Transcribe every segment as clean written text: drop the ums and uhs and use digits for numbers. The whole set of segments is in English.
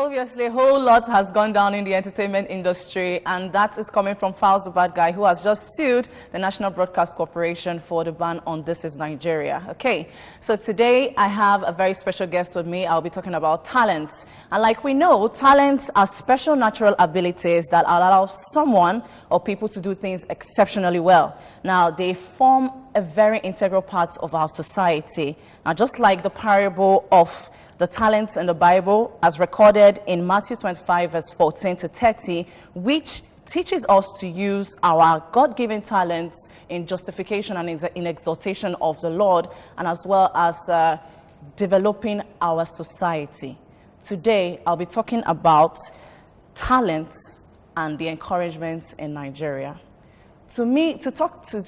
Obviously, a whole lot has gone down in the entertainment industry, and that is coming from Falz the Bad Guy, who has just sued the National Broadcast Corporation for the ban on This Is Nigeria. Okay, so today I have a very special guest with me. I'll be talking about talents. And like we know, talents are special natural abilities that allow someone or people to do things exceptionally well. Now, they form a very integral part of our society. Now, just like the parable of the talents in the Bible, as recorded in Matthew 25, verse 14 to 30, which teaches us to use our God-given talents in justification and in exaltation of the Lord, and as well as developing our society. Today, I'll be talking about talents and the encouragement in Nigeria. To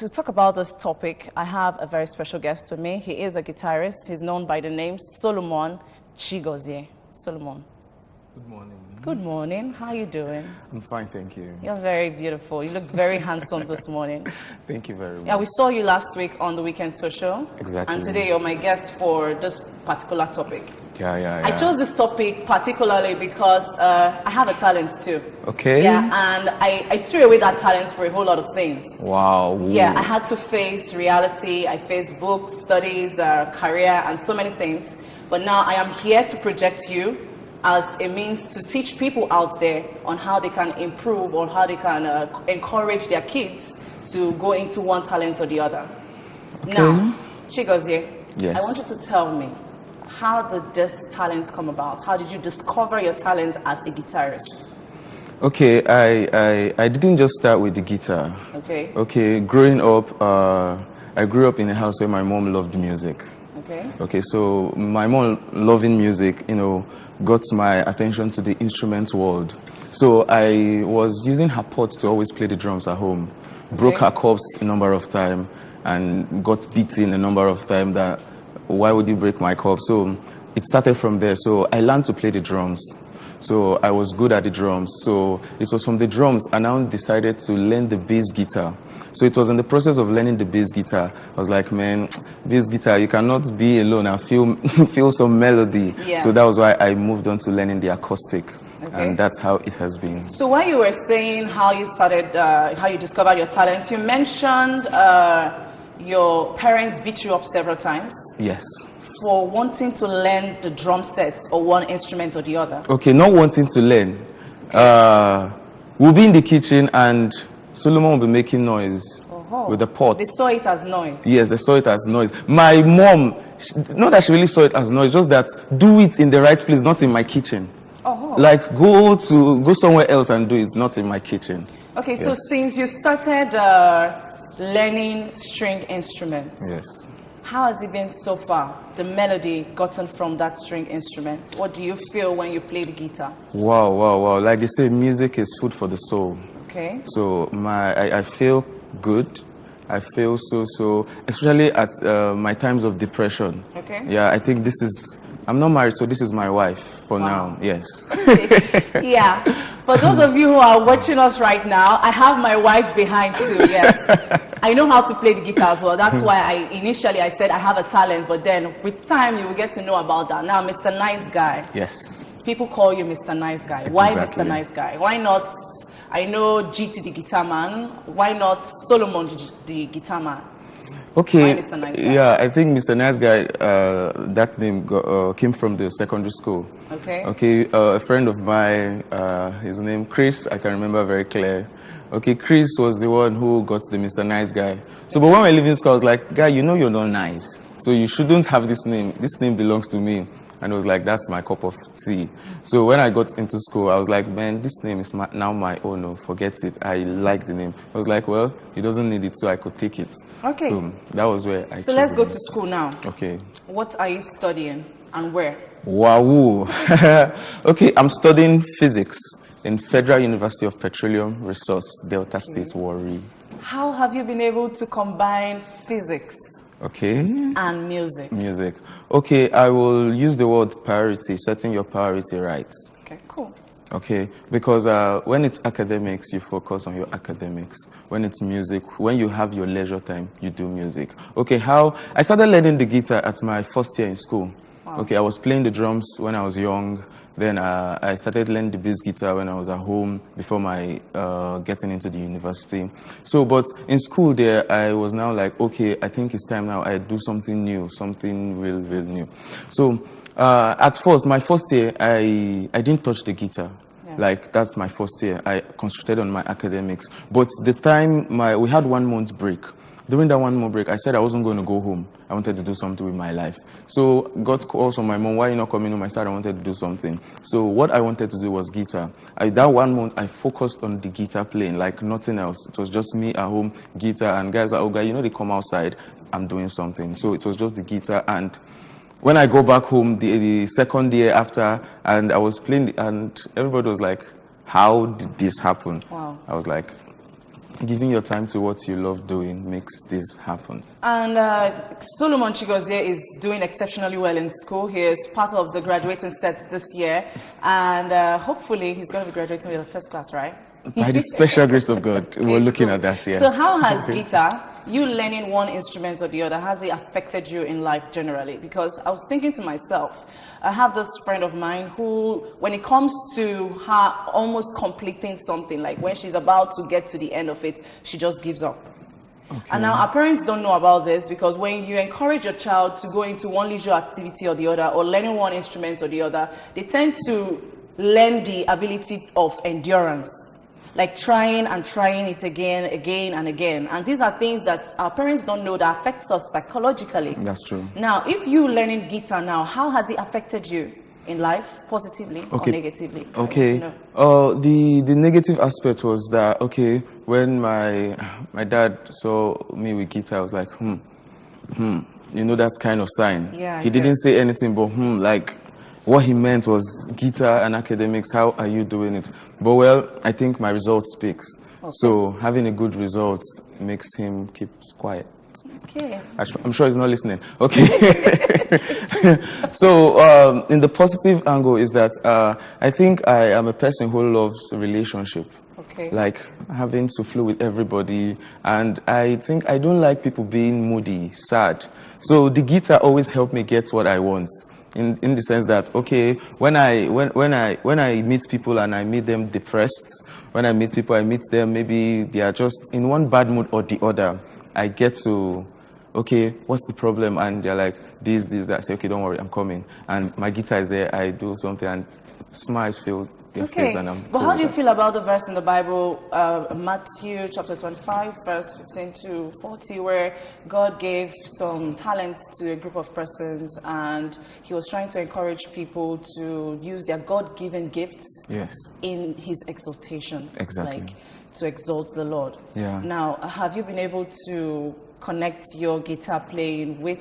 talk about this topic, I have a very special guest with me. He is a guitarist. He's known by the name Solomon Chigozie. Solomon. Good morning. Good morning. How are you doing? I'm fine, thank you. You're very beautiful. You look very handsome this morning. Thank you very much. Yeah, we saw you last week on the Weekend Social. Exactly. And today you're my guest for this particular topic. Yeah. I chose this topic particularly because I have a talent too. Okay. Yeah, and I threw away that talent for a whole lot of things. Wow. Yeah, I had to face reality. I faced books, studies, career, and so many things. But now I am here to project you as a means to teach people out there on how they can improve or how they can encourage their kids to go into one talent or the other. Okay. Now, Chigozie, yes. I want you to tell me, how did this talent come about? How did you discover your talent as a guitarist? Okay, I didn't just start with the guitar. Okay. Okay, growing up, I grew up in a house where my mom loved music. Okay, so my mom loving music, got my attention to the instrument world. So I was using her pot to always play the drums at home. Broke her cups a number of times and got beaten a number of times that why would you break my cup? So it started from there. So I learned to play the drums. So I was good at the drums. So it was from the drums I now decided to learn the bass guitar. So it was in the process of learning the bass guitar. I was like, man, bass guitar, you cannot be alone and feel some melody. Yeah. So that was why I moved on to learning the acoustic. Okay. And that's how it has been. So while you were saying how you started, how you discovered your talent, you mentioned your parents beat you up several times. Yes. For wanting to learn the drum sets or one instrument or the other. Okay, not wanting to learn. We'll be in the kitchen and Solomon will be making noise with the pot. They saw it as noise. Yes, they saw it as noise. My mom, not that she really saw it as noise, just that do it in the right place, not in my kitchen. Like go somewhere else and do it, not in my kitchen. Okay, yes. So since you started learning string instruments, yes. How has it been so far? The melody gotten from that string instrument. What do you feel when you play the guitar? Wow. Like they say, music is food for the soul. Okay. So I feel good. I feel so, especially at my times of depression. Okay. Yeah, I think I'm not married, so this is my wife for now. Yes. Yeah. For those of you who are watching us right now, I have my wife behind too. Yes. I know how to play the guitar as well. That's why initially I said I have a talent, but then with time you will get to know about that. Now, Mr. Nice Guy. Yes. People call you Mr. Nice Guy. Exactly. Why Mr. Nice Guy? Why not? I know GT the Guitar Man. Why not Solomon the Guitar Man? Okay. Why Mr. Nice Guy? Yeah, I think Mr. Nice Guy, that name came from the secondary school. Okay. Okay, a friend of mine, his name Chris, I can remember very clear. Okay, Chris was the one who got the Mr. Nice Guy. So, but when we were leaving school, I was like, guy, you know you're not nice. So you shouldn't have this name. This name belongs to me. And I was like, that's my cup of tea. So when I got into school, I was like, man, this name is now my own. No, forget it. I like the name. I was like, well, he doesn't need it, so I could take it. Okay. So that was where I So let's go to school now. Okay. What are you studying and where? Wow. Okay, I'm studying physics in Federal University of Petroleum Resource, Delta State, Warri. How have you been able to combine physics and music? Music. Okay, I will use the word priority, setting your priority right. Okay, cool. Okay, because when it's academics, you focus on your academics. When it's music, when you have your leisure time, you do music. Okay, how I started learning the guitar at my first year in school. Wow. Okay, I was playing the drums when I was young. Then I started learning the bass guitar when I was at home before my getting into the university. So, but in school there, I was now like, okay, I think it's time now I do something new, something real new. So, at first, my first year, I didn't touch the guitar. Yeah. Like, that's my first year. I concentrated on my academics. But the time we had 1 month break. During that 1 month break, I said I wasn't going to go home. I wanted to do something with my life. So got calls from my mom, why are you not coming home? I said I wanted to do something. So what I wanted to do was guitar. That 1 month, I focused on the guitar playing, like nothing else. It was just me at home, guitar, and guys are, oh, guy, you know, they come outside, I'm doing something. So it was just the guitar. And when I go back home the second year after, and I was playing, and everybody was like, how did this happen? Wow. I was like, giving your time to what you love doing makes this happen. And Solomon Chigozie is doing exceptionally well in school. He is part of the graduating set this year. And hopefully he's going to be graduating with a first class, right? By the special grace of God, okay, we're looking at that, yes. So how has guitar, you learning one instrument or the other, has it affected you in life generally? Because I was thinking to myself, I have this friend of mine who, when it comes to her almost completing something, like when she's about to get to the end of it, she just gives up. Okay. And now our parents don't know about this, because when you encourage your child to go into one leisure activity or the other, or learning one instrument or the other, they tend to learn the ability of endurance. Like trying and trying it again and again. And these are things that our parents don't know that affects us psychologically. That's true. Now, if you learning guitar now, how has it affected you in life, positively or negatively? Okay. The negative aspect was that, okay, when my dad saw me with guitar, I was like, you know that kind of sign. Yeah, he didn't say anything but like, what he meant was guitar and academics, how are you doing it? But well, I think my result speaks. Okay. So having a good result makes him keep quiet. Okay. I'm sure he's not listening. Okay. So in the positive angle is that I think I am a person who loves relationship. Okay. Like having to flow with everybody. And I think I don't like people being moody, sad. So the guitar always helped me get what I want. In the sense that, okay, when I meet people and I meet them depressed, when I meet people, I meet them, maybe they are just in one bad mood or the other, I get to, okay, what's the problem? And they're like, this, that. I say, okay, don't worry, I'm coming. And my guitar is there, I do something, and smiles fill their face, and I'm But how do you feel about the verse in the Bible, Matthew chapter 25, verse 15 to 40, where God gave some talents to a group of persons, and he was trying to encourage people to use their God-given gifts in his exaltation. Exactly. Like, to exalt the Lord. Yeah. Now, have you been able to connect your guitar playing with?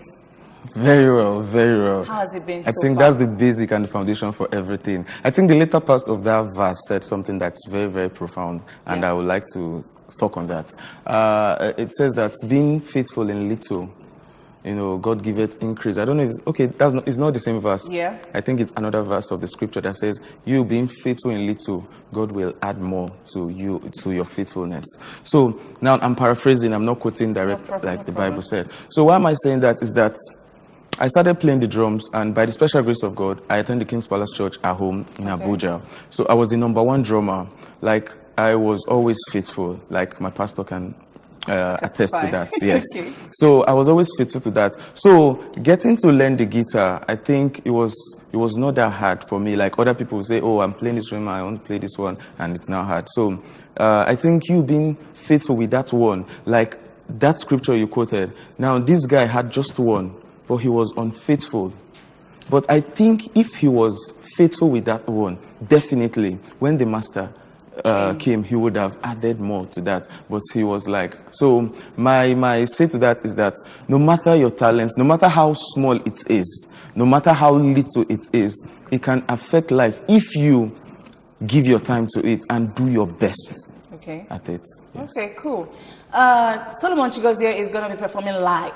Very well, very well. How has it been I think that's the basic and the foundation for everything. I think the later part of that verse said something that's very, very profound, and I would like to talk on that. It says that being faithful in little, you know, God giveth increase. I don't know if it's not the same verse. Yeah. I think it's another verse of the scripture that says, you being faithful in little, God will add more to your faithfulness. So now I'm paraphrasing, I'm not quoting direct like the Bible said. So why am I saying that is that I started playing the drums, and by the special grace of God, I attended King's Palace Church at home in Abuja. So I was the #1 drummer. Like, I was always faithful. Like, my pastor can attest to that. Yes. Okay. So I was always faithful to that. So getting to learn the guitar, I think it was not that hard for me. Like, other people say, oh, I'm playing this drum, I want to play this one, and it's not hard. So I think you being faithful with that one, like that scripture you quoted. Now, this guy had just one, but he was unfaithful. But I think if he was faithful with that one, definitely, when the master came, he would have added more to that. But he was like, so my say to that is that no matter your talents, no matter how small it is, no matter how little it is, it can affect life if you give your time to it and do your best at it. Yes. Okay, cool. Solomon Chigozie is going to be performing live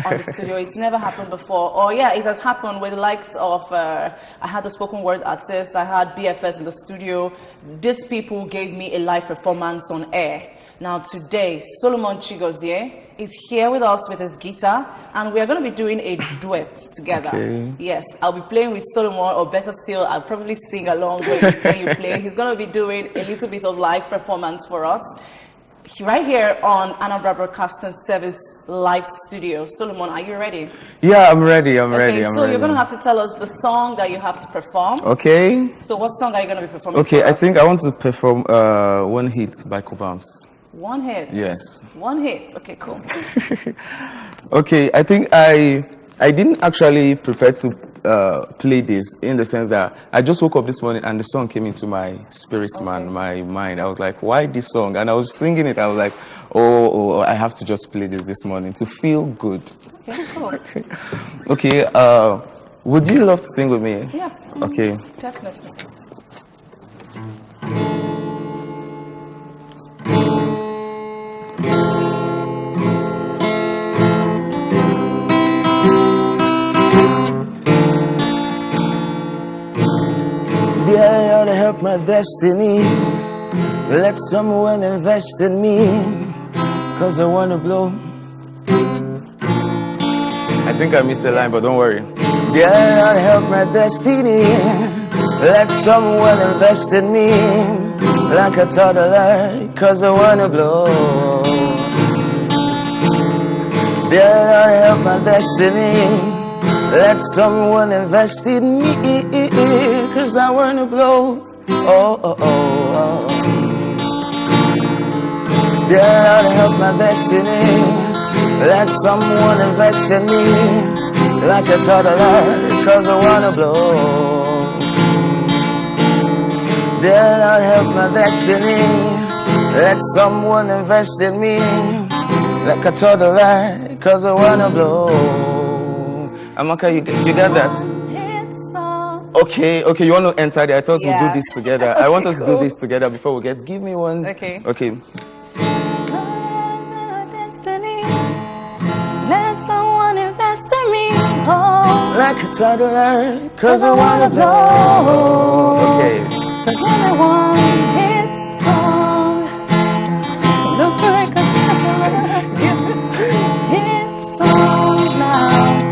on the studio. It's never happened before. Or it has happened with the likes of, I had the spoken word artist, I had BFS in the studio. These people gave me a live performance on air. Now today, Solomon Chigozie is here with us with his guitar, and we are going to be doing a duet together. Okay. Yes, I'll be playing with Solomon, or better still, I'll probably sing along when you play. He's going to be doing a little bit of live performance for us right here on Anambra Broadcasting Service live studio. Solomon, are you ready? Yeah, I'm ready. I'm ready. So you're going to have to tell us the song that you have to perform. Okay. So what song are you going to be performing? Okay, for I us? think I want to perform One Hit by Cobams. One hit. Yes. One hit. Okay, cool. Okay, I think I didn't actually prepare to play this, in the sense that I just woke up this morning and the song came into my spirit, man, my mind. I was like, why this song? And I was singing it. I was like, oh, I have to just play this morning to feel good. Okay, cool. Okay, would you love to sing with me? Yeah. Okay. Definitely. Yeah, to help my destiny. Let someone invest in me, 'cause I wanna blow. I think I missed the line, but don't worry. Yeah, to help my destiny. Let someone invest in me, like a toddler, 'cause I wanna blow. Yeah, to help my destiny. Let someone invest in me, 'cause I wanna blow. Yeah, to help my destiny. Let someone invest in me, like a toddler, 'cause I wanna blow. Yeah, to help my destiny. Let someone invest in me, like a toddler, 'cause I wanna blow. Amaka, you got that? Okay, you want to enter there? I thought we'd do this together. I want us to do this together before we get. Give me one. Okay. Okay. Let someone invest in me. Oh. Like a toddler, 'cause I wanna blow. Okay. So give me one hit song. Look like a toddler. Give me hit song now.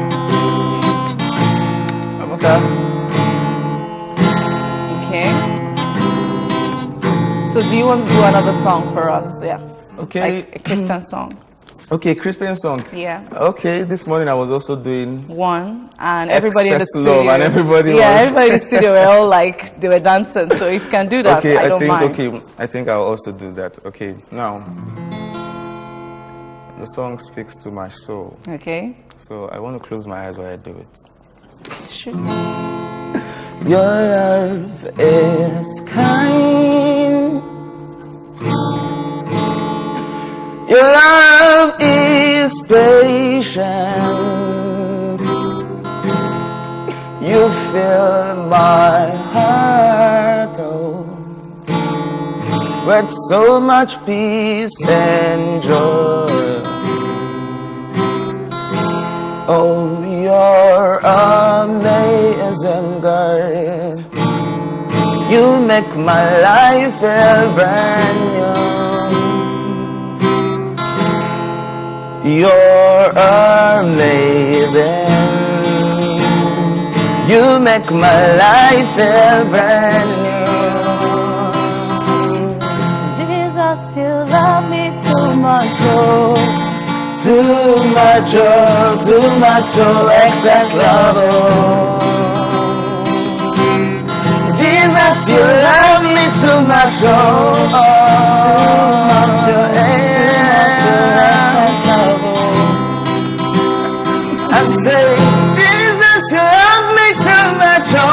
Amaka. Okay. So do you want to do another song for us? Yeah. Okay. Like a Christian song. Okay, Christian song. Yeah. Okay, this morning I was also doing One, and everybody in the Excess studio. Love, and everybody everybody in the studio were all like, they were dancing. So if you can do that, okay, I don't mind. Okay, I think I'll also do that. Okay, now the song speaks to my soul. Okay. So I want to close my eyes while I do it. Sure. Your love is kind. Your love is patient. You fill my heart, with so much peace and joy. Oh, you're amazing, God. You make my life feel brand new. You're amazing. You make my life feel brand new. Jesus, you love me too much, oh. Too much, oh, excess love, oh. Jesus, you love me too much, oh, too much, oh, excess love, oh. I say, Jesus, you love me too much, oh,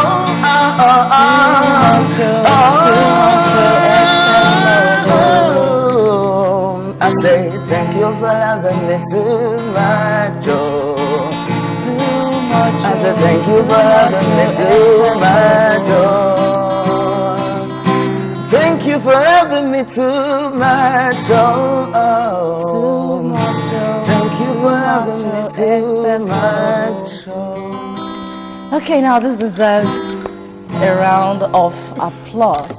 I say, thank you for loving me too much, oh. I said, thank you for loving me too much, oh. Thank you for loving me too much, oh. Thank you for loving me too much, oh. Okay, now this deserves a round of applause.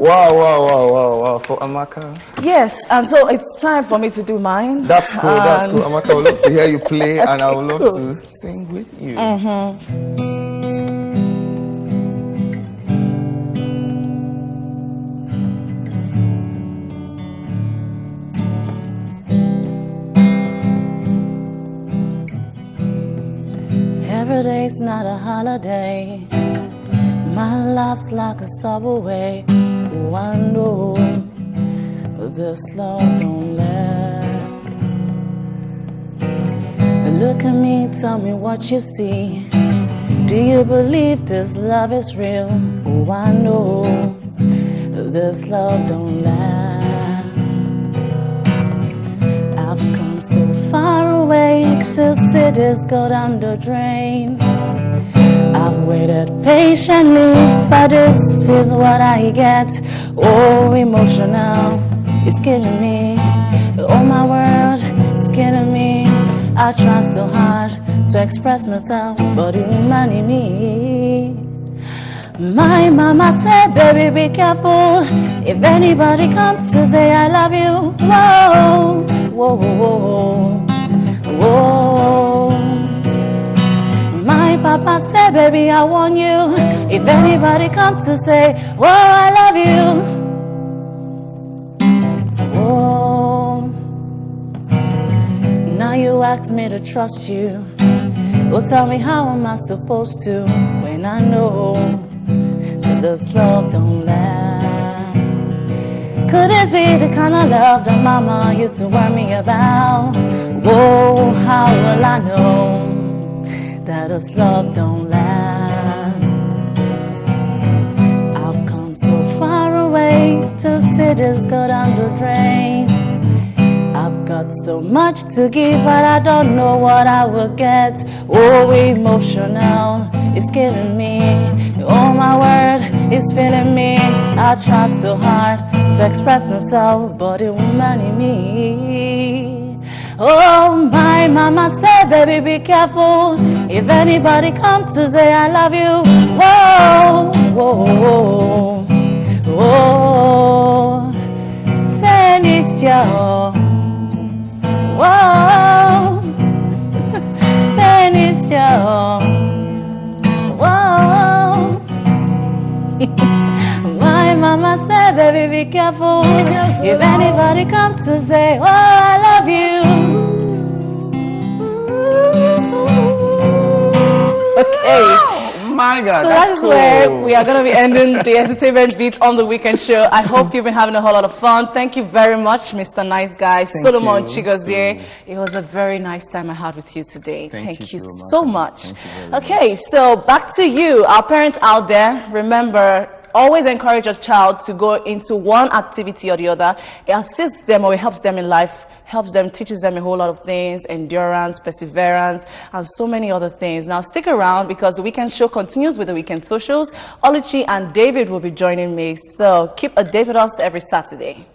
Wow. For Amaka. Yes, and so it's time for me to do mine. That's cool, Amaka, I would love to hear you play and I would love to sing with you. Every day's not a holiday. My life's like a subway. Oh, I know this love don't last. Look at me, tell me what you see. Do you believe this love is real? Oh, I know this love don't last. I've come so far away to see this go down the drain. I've waited patiently, but this is what I get. Oh, emotional, it's killing me. Oh, my world, it's killing me. I try so hard to express myself, but it won't manage me. My mama said, baby, be careful. If anybody comes to say I love you, whoa, whoa, whoa, whoa. My papa said, baby, I want you. If anybody comes to say, whoa, I love you, whoa. Now you ask me to trust you. Well, tell me, how am I supposed to when I know that this love don't last? Could this be the kind of love that mama used to warn me about? Whoa, how will I know that this love don't last? I've come so far away to see this go down the drain. I've got so much to give, but I don't know what I will get. Oh, emotional, it's killing me. Oh, my word, it's feeling me. I try so hard to express myself, but it won't manage me. Oh, my mama said, baby, be careful. If anybody comes to say I love you, whoa, whoa, whoa, whoa, Felicia, whoa, Felicia, whoa. My mama said, baby, be careful. If anybody comes to say, oh, I love you. Okay. Oh my God, so that is cool. Where we are going to be ending the entertainment beat on the weekend show. I hope you've been having a whole lot of fun. Thank you very much, Mr. Nice Guy, Solomon Chigozie. It was a very nice time I had with you today. Thank you so much. Okay, so back to you, our parents out there. Remember, always encourage your child to go into one activity or the other. It assists them or it helps them in life, helps them, teaches them a whole lot of things, endurance, perseverance, and so many other things. Now stick around because the weekend show continues with the weekend socials. Oluchi and David will be joining me, so keep a date with us every Saturday.